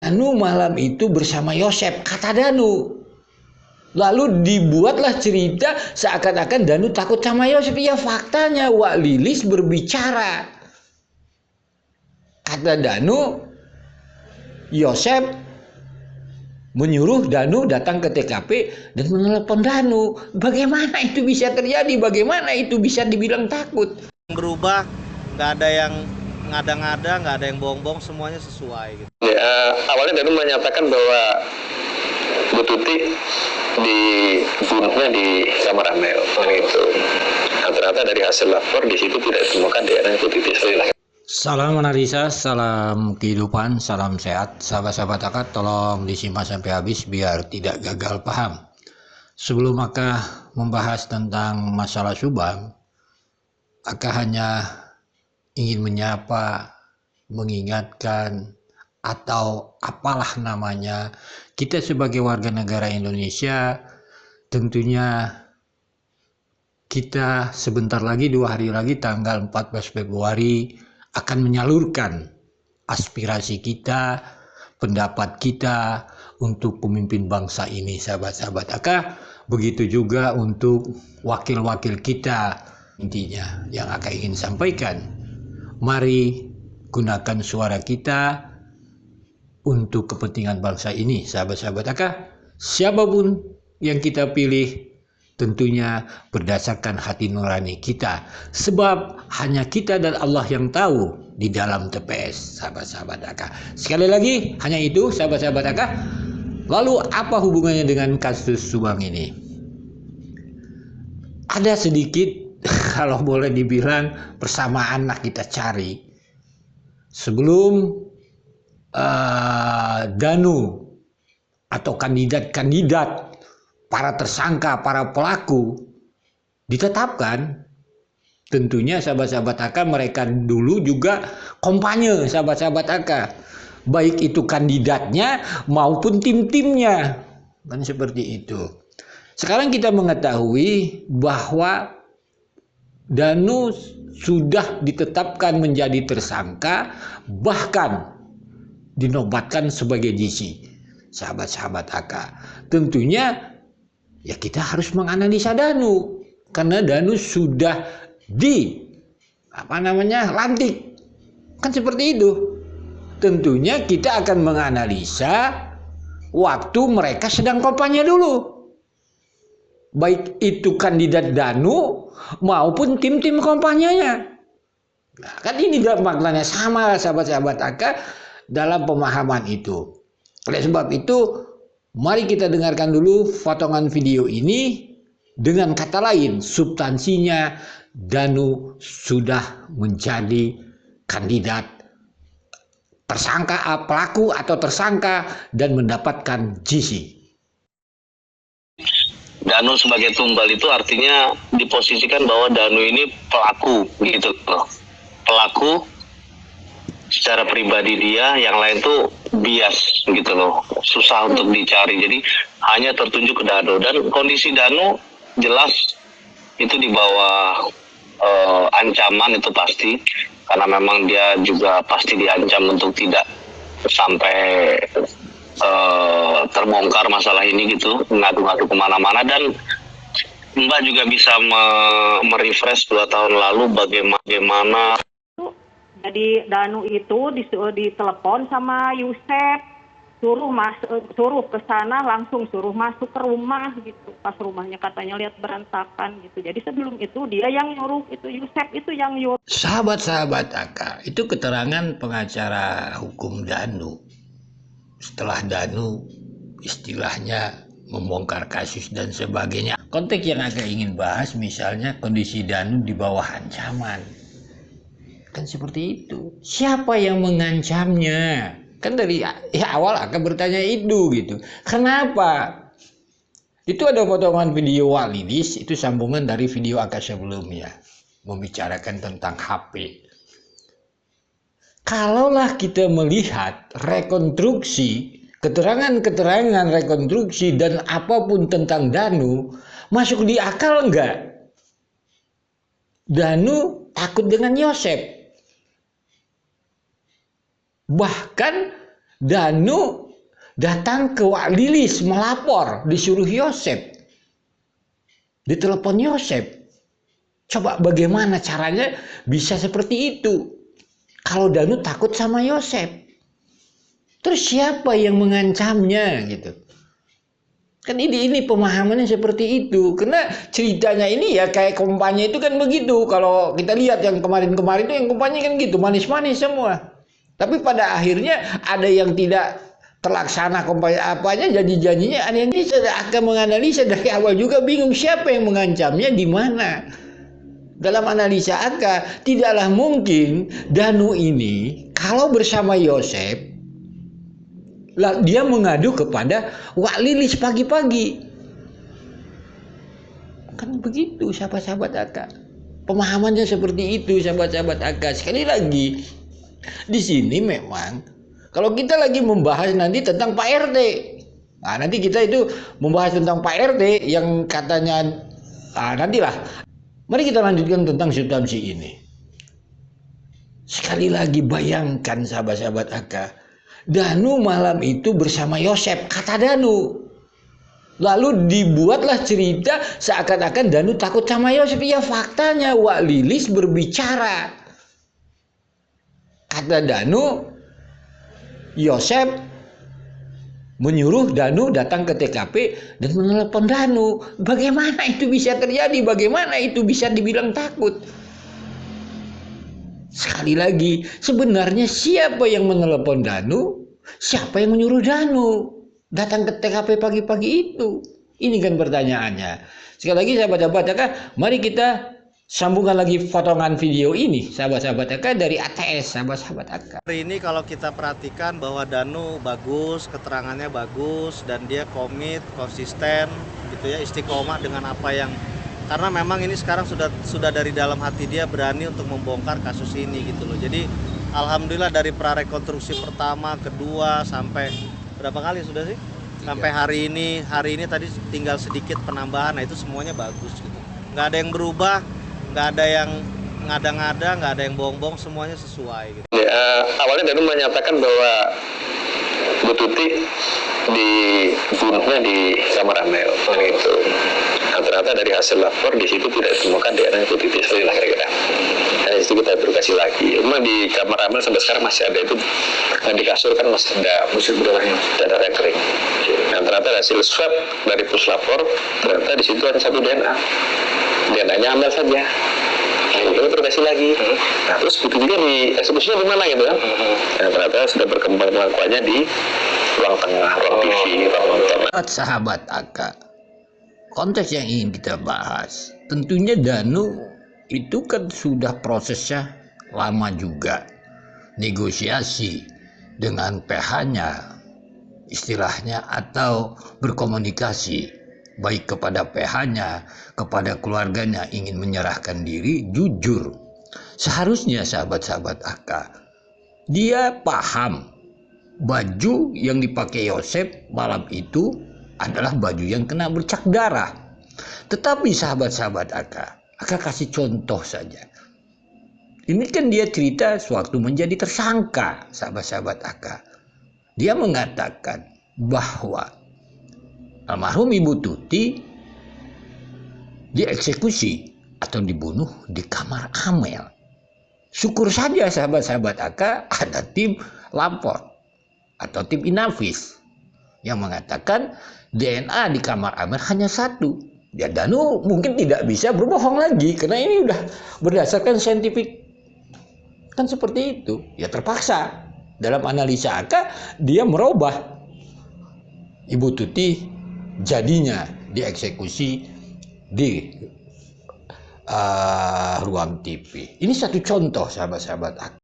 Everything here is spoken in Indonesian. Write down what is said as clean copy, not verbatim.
Danu malam itu bersama Yosef, kata Danu. Lalu dibuatlah cerita seakan-akan Danu takut sama Yosef. Ya faktanya Wak Lilis berbicara. Kata Danu, Yosef menyuruh Danu datang ke TKP dan menelepon Danu. Bagaimana itu bisa terjadi? Bagaimana itu bisa dibilang takut? Berubah, nggak ada yang ngada-ngada, nggak ada yang bohong-bohong, semuanya sesuai. Gitu. Ya, awalnya Danu menyatakan bahwa Bu Tuti dibunuhnya di kamar Amel, gitu. Nah, ternyata dari hasil lapor di situ tidak ditemukan DNA Bu Tuti sendiri. Salam analisa, salam kehidupan, salam sehat. Sahabat-sahabat akad, tolong disimak sampai habis biar tidak gagal paham. Sebelum Aka membahas tentang masalah Subang, Aka hanya ingin menyapa, mengingatkan, atau apalah namanya, kita sebagai warga negara Indonesia, tentunya kita sebentar lagi, 2 hari lagi, tanggal 14 Februari, akan menyalurkan aspirasi kita, pendapat kita untuk pemimpin bangsa ini, sahabat-sahabat Aka. Begitu juga untuk wakil-wakil kita, intinya yang Aka ingin sampaikan. Mari gunakan suara kita untuk kepentingan bangsa ini, sahabat-sahabat Aka. Siapapun yang kita pilih, tentunya berdasarkan hati nurani kita. Sebab hanya kita dan Allah yang tahu di dalam TPS, sahabat-sahabat Aka. Sekali lagi, hanya itu, sahabat-sahabat Aka. Lalu apa hubungannya dengan kasus Subang ini? Ada sedikit, kalau boleh dibilang, persamaan lah kita cari. Sebelum Danu atau kandidat-kandidat, para tersangka, para pelaku ditetapkan, tentunya sahabat-sahabat Aka, mereka dulu juga kampanye, sahabat-sahabat Aka, baik itu kandidatnya maupun tim-timnya, kan seperti itu. Sekarang kita mengetahui bahwa Danu sudah ditetapkan menjadi tersangka, bahkan dinobatkan sebagai DC. Sahabat-sahabat Aka, tentunya ya kita harus menganalisa Danu, karena Danu sudah lantik, kan seperti itu. Tentunya kita akan menganalisa waktu mereka sedang kampanye dulu, baik itu kandidat Danu maupun tim-tim kampanyenya. Nah, kan ini maknanya sama, sahabat-sahabat Aka, dalam pemahaman itu. Oleh sebab itu, mari kita dengarkan dulu potongan video ini. Dengan kata lain, substansinya Danu sudah menjadi kandidat tersangka, pelaku atau tersangka, dan mendapatkan GC. Danu sebagai tumbal itu artinya diposisikan bahwa Danu ini pelaku, gitu loh. Pelaku secara pribadi dia, yang lain tuh bias, gitu loh, susah untuk dicari. Jadi hanya tertunjuk ke Danu, dan kondisi Danu jelas itu di bawah ancaman, itu pasti, karena memang dia juga pasti diancam untuk tidak sampai terbongkar masalah ini, gitu, ngadu-ngadu kemana-mana. Dan Mbak juga bisa merefresh 2 tahun lalu bagaimana. Jadi Danu itu ditelepon sama Yusef, suruh ke sana, langsung suruh masuk ke rumah gitu. Pas rumahnya katanya lihat berantakan gitu. Jadi sebelum itu dia yang nyuruh, itu Yusef itu yang nyuruh. Sahabat-sahabat Aka, itu keterangan pengacara hukum Danu. Setelah Danu istilahnya membongkar kasus dan sebagainya. Konteks yang Aka ingin bahas misalnya kondisi Danu di bawah ancaman. Kan seperti itu. Siapa yang mengancamnya? Kan dari awal Aka bertanya itu, gitu. Kenapa? Itu ada potongan video Wak Lilis, itu sambungan dari video Aka sebelumnya, membicarakan tentang HP. Kalaulah kita melihat rekonstruksi, keterangan-keterangan rekonstruksi dan apapun tentang Danu, masuk di akal enggak? Danu takut dengan Yosef. Bahkan Danu datang ke Wak Lilis melapor, disuruh Yosep, ditelepon Yosep. Coba bagaimana caranya bisa seperti itu? Kalau Danu takut sama Yosep, terus siapa yang mengancamnya gitu? Kan ini pemahamannya seperti itu. Karena ceritanya ini ya kayak kompanya itu kan begitu. Kalau kita lihat yang kemarin-kemarin itu yang kompanya kan gitu, manis-manis semua. Tapi pada akhirnya ada yang tidak terlaksana kompanya apanya, jadi janjinya ada yang akan menganalisa dari awal juga bingung siapa yang mengancamnya di mana. Dalam analisa Aka, tidaklah mungkin Danu ini kalau bersama Yosep dia mengadu kepada Wak Lilis pagi-pagi. Kan begitu sahabat-sahabat Aka. Pemahamannya seperti itu sahabat-sahabat Aka. Sekali lagi, di sini memang kalau kita lagi membahas nanti tentang Pak RT. Nah, nanti kita itu membahas tentang Pak RT yang katanya nantilah. Mari kita lanjutkan tentang substansi ini. Sekali lagi bayangkan sahabat-sahabat Aka. Danu malam itu bersama Yosep, kata Danu. Lalu dibuatlah cerita seakan-akan Danu takut sama Yosep. Ya faktanya Wak Lilis berbicara. Kata Danu, Yosep menyuruh Danu datang ke TKP dan menelepon Danu. Bagaimana itu bisa terjadi? Bagaimana itu bisa dibilang takut? Sekali lagi, sebenarnya siapa yang menelepon Danu? Siapa yang menyuruh Danu datang ke TKP pagi-pagi itu? Ini kan pertanyaannya. Sekali lagi sahabat-sahabat Aka, mari kita sambungkan lagi potongan video ini sahabat-sahabat Aka dari ATS sahabat-sahabat Aka. Hari ini kalau kita perhatikan bahwa Danu bagus, keterangannya bagus, dan dia komit, konsisten gitu ya, istiqomah dengan apa yang, karena memang ini sekarang sudah dari dalam hati dia berani untuk membongkar kasus ini gitu loh. Jadi alhamdulillah dari prarekonstruksi pertama, kedua, sampai berapa kali sudah sih? Sampai hari ini tadi tinggal sedikit penambahan, nah itu semuanya bagus gitu. Nggak ada yang berubah, nggak ada yang ngada-ngada, nggak ada yang bohong-bohong, semuanya sesuai gitu. Ya, awalnya Danu menyatakan bahwa Bu Tuti dibunuhnya di kamar Amel, gitu. Nah, ternyata dari hasil lapor di situ tidak ditemukan DNA Bu Tuti sekali lah kira-kira. Dan di situ kita interogasi lagi. Memang di kamar Amel sampai sekarang masih ada itu, nah, di kasur kan masih ada busuk darahnya, darah kering. Nah, ternyata hasil swab dari puslapor, ternyata di situ ada satu DNA. DNA-nya Amel saja. Kita interogasi lagi. Nah, terus begitu juga di eksekusinya di mana gitu kan? Nah, ternyata sudah berkembang pengakuannya di ruang tengah, ruang TV, ruang nonton. Sahabat Aka, konteks yang ingin kita bahas, tentunya Danu itu kan sudah prosesnya lama juga, negosiasi dengan PH-nya istilahnya, atau berkomunikasi baik kepada PH-nya, kepada keluarganya, ingin menyerahkan diri jujur. Seharusnya sahabat-sahabat Aka, dia paham baju yang dipakai Yosep malam itu adalah baju yang kena bercak darah. Tetapi sahabat-sahabat Aka kasih contoh saja. Ini kan dia cerita sewaktu menjadi tersangka, sahabat-sahabat Aka. Dia mengatakan bahwa almarhum Ibu Tuti dieksekusi atau dibunuh di kamar Amel. Syukur saja sahabat-sahabat Aka ada tim lapor atau tim Inafis yang mengatakan DNA di kamar Amel hanya satu. Ya, Danu mungkin tidak bisa berbohong lagi karena ini udah berdasarkan saintifik. Kan seperti itu. Ya terpaksa dalam analisa Aka dia merubah Ibu Tuti jadinya dieksekusi di ruang TV. Ini satu contoh sahabat-sahabat Aka.